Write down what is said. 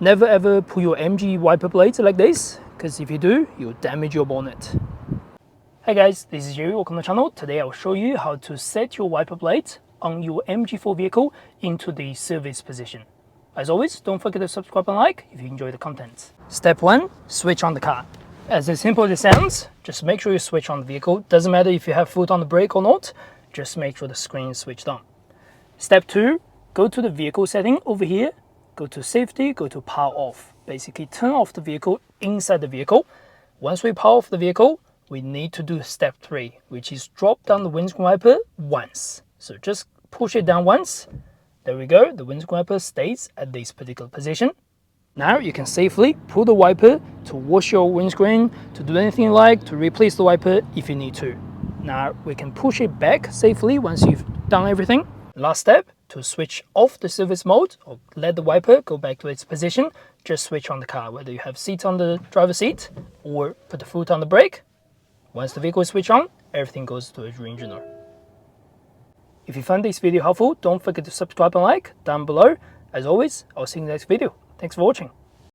Never ever pull your MG wiper blades like this, because if you do, you'll damage your bonnet. Hey guys, this is Jerry, welcome to the channel. Today I'll show you how to set your wiper blades on your MG4 vehicle into the service position. As always, don't forget to subscribe and like if you enjoy the content. Step 1, switch on the car. As simple as it sounds, just make sure you switch on the vehicle. Doesn't matter if you have foot on the brake or not, just make sure the screen is switched on. Step 2, go to the vehicle setting over here. Go to safety, go to power off. Basically turn off the vehicle inside the vehicle. Once we power off the vehicle, we need to do step 3, which is drop down the windscreen wiper once. So just push it down once. There we go, the windscreen wiper stays at this particular position. Now you can safely pull the wiper to wash your windscreen, to do anything you like, to replace the wiper if you need to. Now we can push it back safely once you've done everything. Last step, to switch off the service mode or let the wiper go back to its position, just switch on the car, whether you have seat on the driver's seat or put the foot on the brake. Once the vehicle is switched on, everything goes to its original. If you found this video helpful, don't forget to subscribe and like down below. As always, I'll see you in the next video. Thanks for watching.